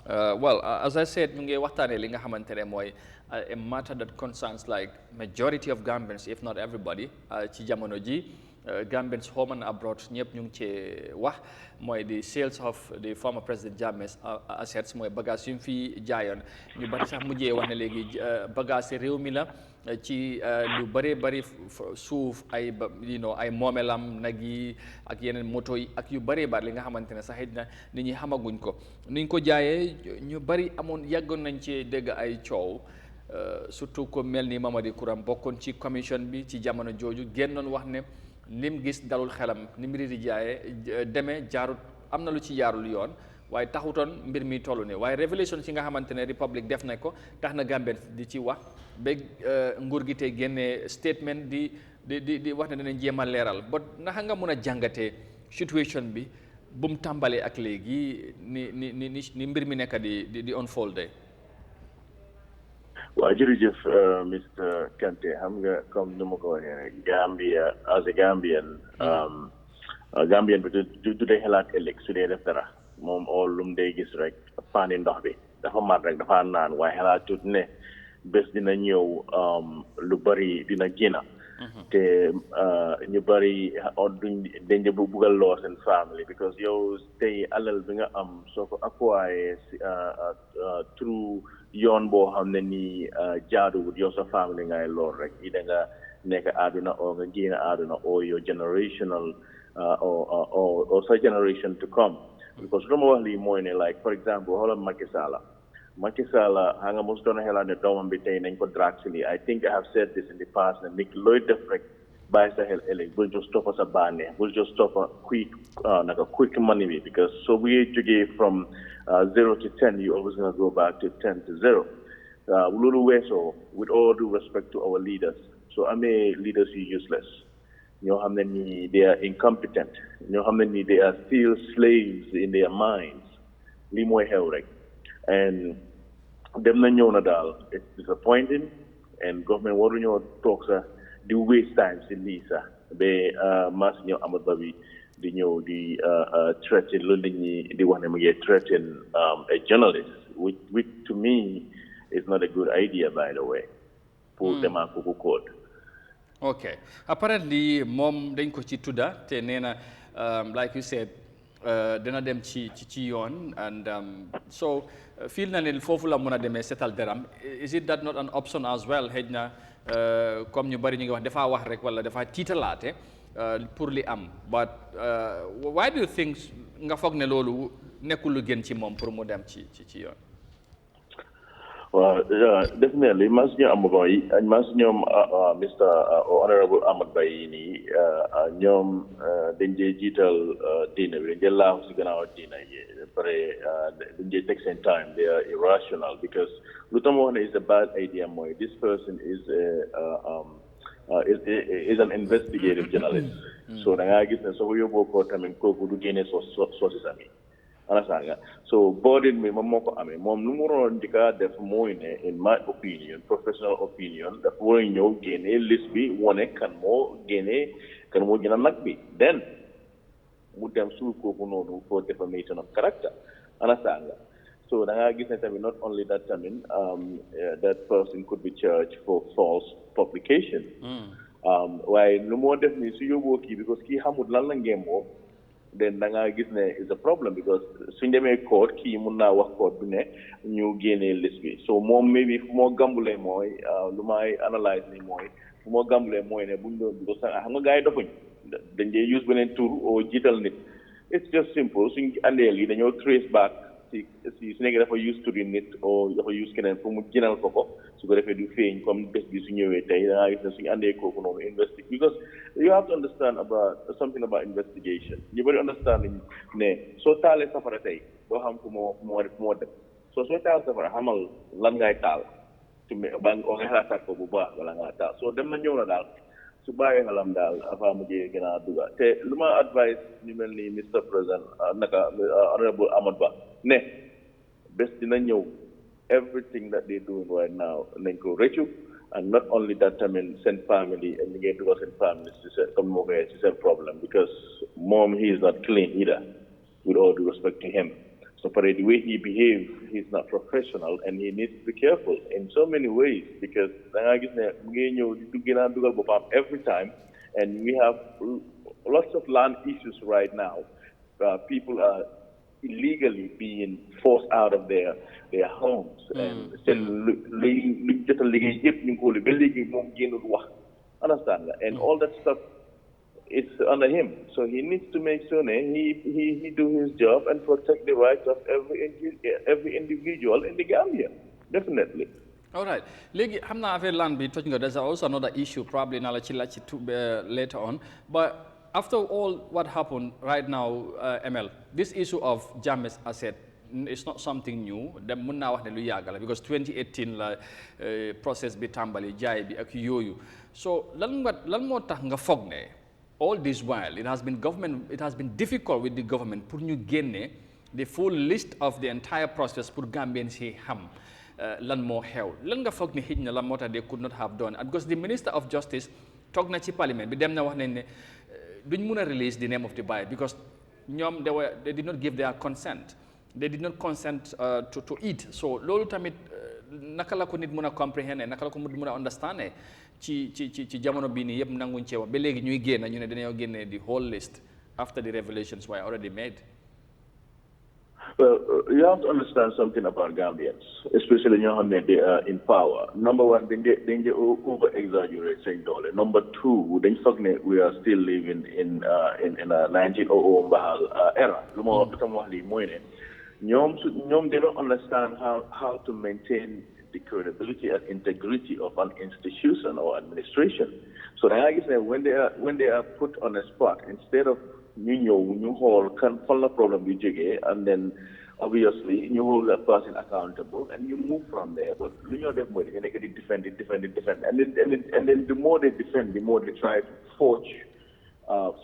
Well, as I said, ñu ngi waxtaanee li nga xamante ne mooy a matter that concerns like majority of Gambians, if not everybody, ci jamono ji. Gambians home and abroad ñëpp ñu ngi ci wax mooy the sales of the former president Jammeh's assets mooy bagage yu mu fi jaayoon ñu bari sax mujjee wax ne léegi bagage yi réew mi la ci lu bëree bëri suuf ay ay moomelam nag yi ak yeneen moto yi ak yu bëree bëri li nga xamante ne sax it na nit ñi xamaguñ ko niñ ko jaayee ñu bëri amoon yàggoon nañ ci dégg ay coow surtout ko mel ni Mamadi Kuram bokkoon ci commission bi ci jamono jooju génnoon wax ne lim gis dalul xelam ni mbir di jaayee demee jaarut am na lu ci jaarul yoon waaye taxutoon mbir mi toll nii waaye révélation ci nga xamante ne Republic def na ko tax na Gambien di ci wax ba nguur gi tey génnee statement di wax ne danañ jéem a leeral ba naka nga mun a jàngatee situation bi bu mu tàmbalee ak léegi ni mbir mi nekk di unfold. Well, jërëjëf Mr. Kante xam nga comme ni ma ko waxee rek Gambia as a Gambian Gambian bi du dee xalaat ëllëg su dee def dara moom all lu mu dee gis rek paani ndox bi dafa mat rek dafa naan waaye xalaatut ne bés dina ñëw lu bari dina génn te ñu bari dañ de buggal loo seen family because yow tey alal bi nga am soo ko acquire through yoon boo xam ne nii jaaduwut yow sa family ngay lool rek yi da nga nekk àdduna oo nga génn àdduna oo your generational or sa generation to come because lu ma wax lii mooy ne like for example xoolal Macky Sall xam nga mos doon xelaat ne doomam bi tey nañ ko drag si lii I think I have said this in the past ne nit looy def rek bàyyi sa xel ëllëg bul just toppa sa bànneex bul just toppa quick money bi because so we jógee from 0 to 10 you always gonna go back to 10 to 0 loolu weesoo with all due respect to our leaders so amee leaders yu useless ñoo xam ne ni they are incompetent ñoo xam ne ni they are still slaves in their minds lii mooy xew rek and dem na ñëw na daal it's disappointing and government waruñoo toog sax di waste time si lii sax ba mas ñëw Amadou Ba bi di ñëw di threaten loolu nit ñi di wax ne mu ngi threaten a journalist which to me is not a good idea by the way pour dema ko code. Okay, apparently moom dañ ko ci tudda te nee na like you said dina dem ci yoon and so feel na ne foofu la mën a demee setal deram is it that not an option as well xëj na comme ñu bari ñu ngi wax dafa wax rek wala dafa tiitalaate pour li am but why do you think nga foog ne loolu nekkul lu gën ci moom pour mu dem ci yoon. Well, definitely. Mas ñoom Mr. Honorable Ahmad Bayi nii ñoom dañ dee jiital diina bi dañ dee laaw si gannaaw diina yi pare dañ dee take seen time they are irrational because lu tax ma wax ne is a bad idea mooy this person is an investigative journalist. So da ngaa gis ne soo ko yóbboo ko tamit kooku du génne sources am yi. Understand nga so burden mi moom moo ko amee moom lu mu waroon di ka def mooy ne in my opinion professional opinion dafa war a ñëw génne liste bi wane kan moo gën a nag bi then mu dem suul kooku noonu for defamation of character understand nga so da ngaa gis ne tamit not only that tamit that person could be charged for false publication waaye lu moo def ni su yóbboo kii because kii xamul lan la ngémboo then da ngaa gis ne is a problem because suñ demee court kii mun naa wax court bi ne ñu génnee liste bi so moom maybe fu moo gambulee mooy lu may analyse ni mooy fu moo gambulee mooy ne buñ doon because xam nga gars yi dofuñ dañ dee use beneen tour oo jiital nit it's just simple suñ andee lii dañoo trace back si su nekkee dafa use turi nit o dafa use keneen fu mu jënal ko su ko defee du feeñ comme bés bi su ñëwee tey da ngaa gis ne suñu andee kooku noonu investigate because you have to understand about something about investigation ñu bëri understand ne soo taalee safara tey doo xam ku moo dem soo taal safara xamal lan ngay taal ba nga xalaataat ko bu baax wala ngaa taal soo dem na ñëw na daal su bàyyi xelam daal avant mu jee gën a dugga te lu ma advice ñu mel ni Mr. President Honorable Ahmad Ba ne bés dina ñëw everything that they doing right now nañ ko rëccu and not only that tamit seen family and li ngay dugal seen family si seen comme moo seen problem because moom he is not clean either with all due respect to him So for the way he behaves, he's not professional, and he needs to be careful in so many ways because every time, and we have lots of land issues right now. People are illegally being forced out of their homes, and understand that, and all that stuff. It's under him, so he needs to make sure he do his job and protect the rights of every individual in the Gambia. Definitely. All right. Legi hamna affaire land bi toj nga. There's also another issue probably na la ci later on, but after all what happened right now, ML, this issue of Jammeh's asset is not something new. Dem mën naa wax ne lu yàgg la because 2018 la process bi tàmbali jaay bi ak yooyu. So lan moo tax nga foog ne all this while it has been difficult with the government pour ñu génne the full list of the entire process pour Gambians yi xam lan moo xew lan nga foog ne xëj na lan moo tax they could not have done it because the Minister of Justice toog na ci parliament bi dem na wax nañ ne duñ mun a release the name of the buyer because ñoom they did not give their consent. They did not consent to eat. So loolu tamit naka la ko nit mun a comprehend naka la ko mun a understand ci jamono bii nii yëpp nanguñ cee wax ba léegi ñuy génn ñu ne dañoo génne the whole list after the revelations were already made. Well, you have to understand something about Gambians, especially when they are in power. Number one, they over-exaggerate saying dollar. Number two, we are still living in a 1900 era. They don't understand how to maintain the credibility and integrity of an institution or administration. So I guess when they are put on a spot, instead of new hall can follow the problem with JG, and then obviously you hold that person accountable and you move from there. But they defend, and then the more they defend, the more they try to forge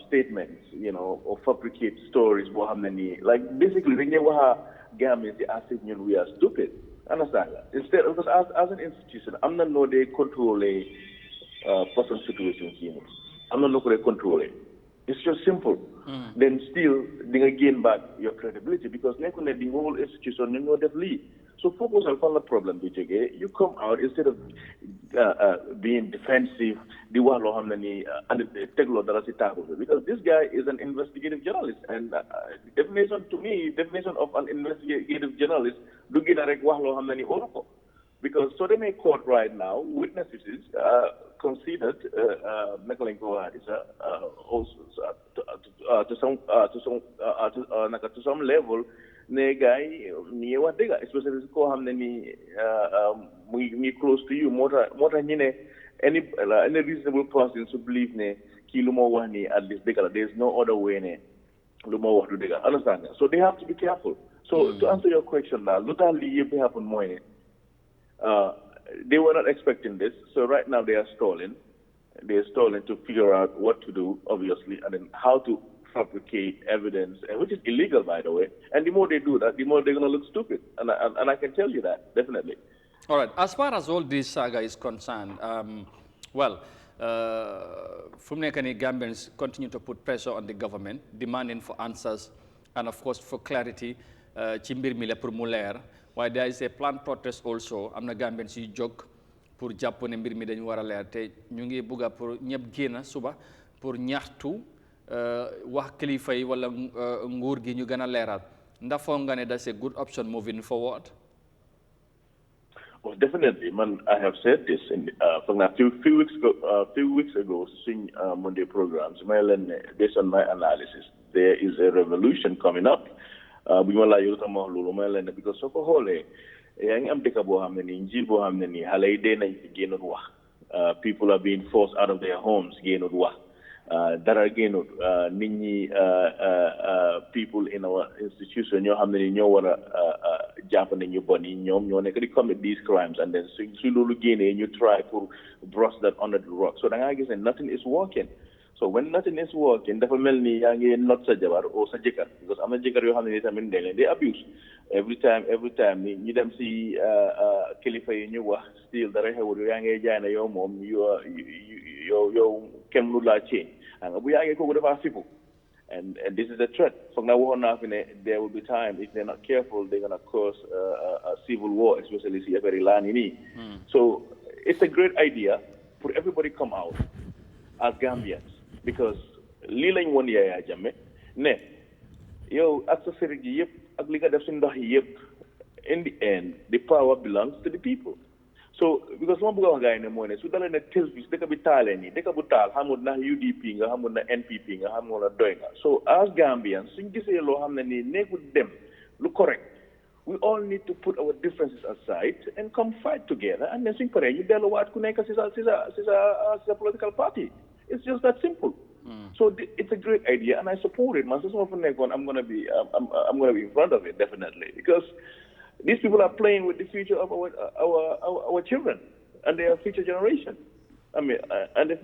statements, or fabricate stories. Like basically, when you have Gambians, they are saying we are stupid. Understand that? Instead, because as an institution, I'm not know they control a person's situation. I'm not know they control it. It's just simple. Then still, they gain back your credibility because the whole institution, they lead. So focus on the problem, BJG. You come out instead of being defensive, because this guy is an investigative journalist, and definition of an investigative journalist, because so they may court right now, witnesses considered to some level. Especially close to you, more any reasonable person to believe at least there's no other way understand that? So they have to be careful. So to answer your question now, they were not expecting this, so right now they are stalling. They are stalling to figure out what to do, obviously, and then how to fabricate evidence, which is illegal, by the way. And the more they do that, the more they're going to look stupid. And I can tell you that, definitely. All right. As far as all this saga is concerned, Fumnekani Gambians continue to put pressure on the government, demanding for answers and, of course, for clarity. Chimbir mile pour muler. Why there is a planned protest also. Amna Gambians yu jog pour Japon mbir mi dañu wara leer te ñu ngi bëgga pour ñëpp génn suba pour ñaxtu wax kilifa yi wala nguur gi ñu gëna leeral ndax foog nga ne that's a good option moving forward. Well, definitely, man. I have said this from a few weeks ago, seeing Monday programs. Based on my analysis, there is a revolution coming up. Because so people are being forced out of their homes. People in our institution, commit these crimes, and then you try to brush that under the rug. So then I guess nothing is working. So when nothing is working, definitely not sajabar or sajikar, because I'm a jikar they abuse. Every time you them see Khalifa in you still that I have your mom, you can change. And we are going to people. And this is a threat. From now on, there will be time, if they're not careful, they're going to cause a civil war, especially if you have So it's a great idea for everybody come out as Gambians. Because lii lañ woon Yahya Jammeh ne yow ak sa sëriñ yi yëpp ak li nga def si ndox yi yëpp in the end the power belongs to the people. So because lu ma bëgg a wax gars yi ne mooy ne su dalee ne tel bi dëkk bi taalee nii dëkk bu taal xamul na UDP nga xamul na NPP nga xamul na doy nga. So as Gambians suñ gisee loo xam ne nii nekkul dem lu correct we all need to put our differences aside and come fight together and then suñ paree ñu delluwaat ku nekk si sa political party. It's just that simple. So it's a great idea, and I support it. I'm gonna be in front of it definitely because these people are playing with the future of our children and their future generation. And the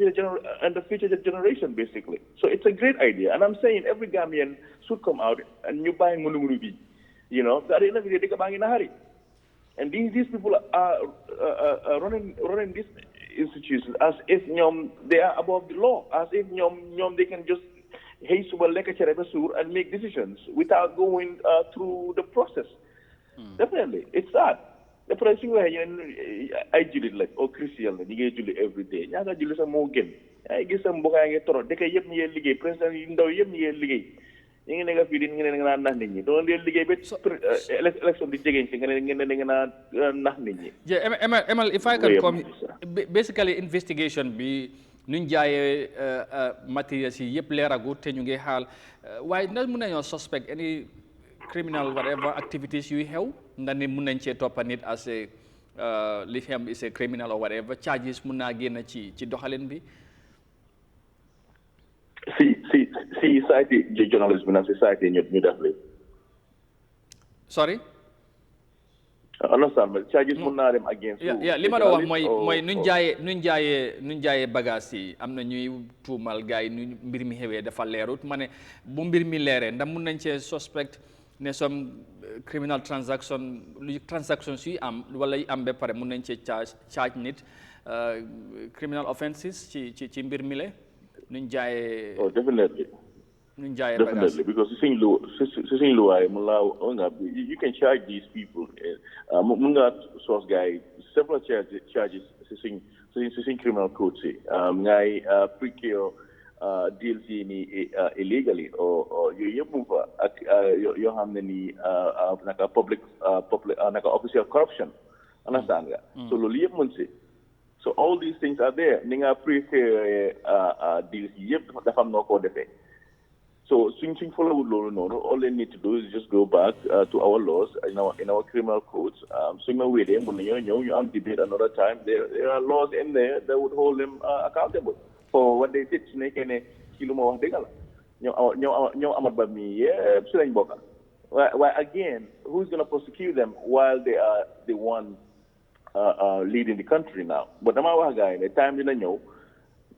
future generation basically. So it's a great idea, and I'm saying every Gambian should come out and you buy munumunubi. You know, that in every day they come in a hurry. And these people are running these institutions as if they are above the law, as if they can just haste and make decisions without going through the process. Definitely, it's sad. The pressing I julie like Christian, you julie every day. Yaga julie some more game. I guess some book I get toro. They can yep near ligay, President Indo yep near ligay. You never feeding nothing. Don't really give it election nothing. Yeah, Emil, if I can come, basically investigation be nunjaye materials yep lera good ten you hal. Why not muna suspect any criminal whatever activities you have? Then munanche top on it as a lithium is a criminal or whatever charges muna again chi dohalen be. See, society, journalism and society in New Delhi. Sorry? Understand, but charges munadem against you. Yeah, limaro moy nunjaye bagasi amna ñuy tuumal gaay ñu mbir mi xewé dafa leerut mané bu mbir mi léré ndax mën nañ ci suspect ne some criminal transactions yi am wala yi am ba paré mën nañ ci charge nit criminal offenses ci mbir mi lé Oh, definitely. Definitely, because you can charge these people. Munga source guy several charges criminal code pre-care deals illegally or you move you have any public official corruption. Understand that? So so all these things are there. Ninga pre-care deals So swing follow no. All they need to do is just go back to our laws in our criminal codes. Swing away them when you debate another time. There are laws in there that would hold them accountable for what they did. Snake and kiluma degala. Why again? Who's going to prosecute them while they are the one leading the country now? But the guy, the time didn't know.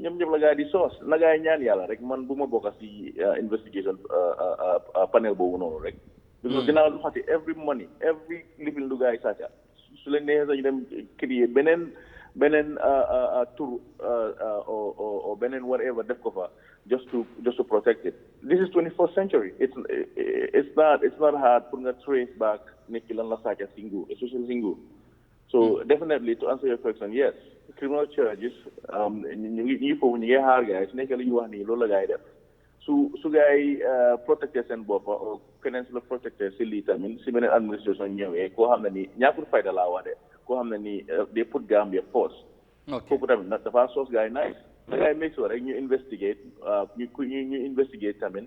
ñom la gaay di soos na gaay ñaan yàlla rek man bu ma bokk ci investigation panel boobu noonu rek because dinaa lu xati every living lu gaay sàcca su leen neexee sax ñu dem créer beneen tour or beneen whatever def ko fa just to protect it. This is 21st century. It's not hard for nga trace back nit ki lan la sàcca si nguur especially si nguur. So definitely to answer your question, yes, criminal charges ñu foofu ñu ngi xaar guys nekk li ñu wax nii loolu la gaay def su gaay protecté seen bopp o keneen su la protecté si lii tamit si beneen administration ñëwee koo xam ne nii ñàkkul fayda laa wax de koo xam ne nii they put Gambia first kooku tamit nag dafa soos gaay nice na gaay make sure rek ñu investigate ñu investigate tamit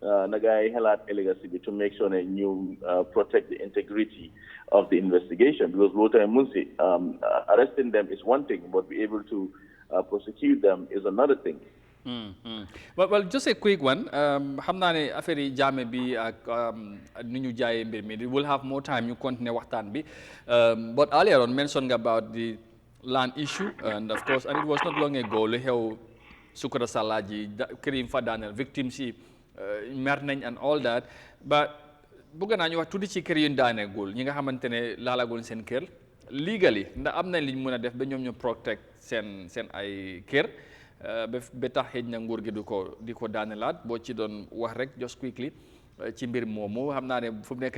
na gaay xelaat legacy bi to make sure ne ñu protect the integrity of the investigation because arresting them is one thing, but be able to prosecute them is another thing. Well, just a quick one. Xam naa ne affaire yi Jammeh bi ak ni ñu jaayee mbir mi we'll have more time ñu continuer waxtaan bi but earlier on mentioned about the land issue and of course and it was not long ago lu xew Sukuta Salaji kër yi fa daaneel victims yi mer nañ and all that but bëgg naa ñu wax tuddi ci kër yu daaneegul ñi nga xamante ne laalagul seen kër legally ndax am nañ liñ mën a def ba ñoom ñu protect seen ay kër ba tax xëj na nguur gi di ko daanelaat boo ci doon wax rek just quickly ci mbir moomu xam naa ne fu mu nekk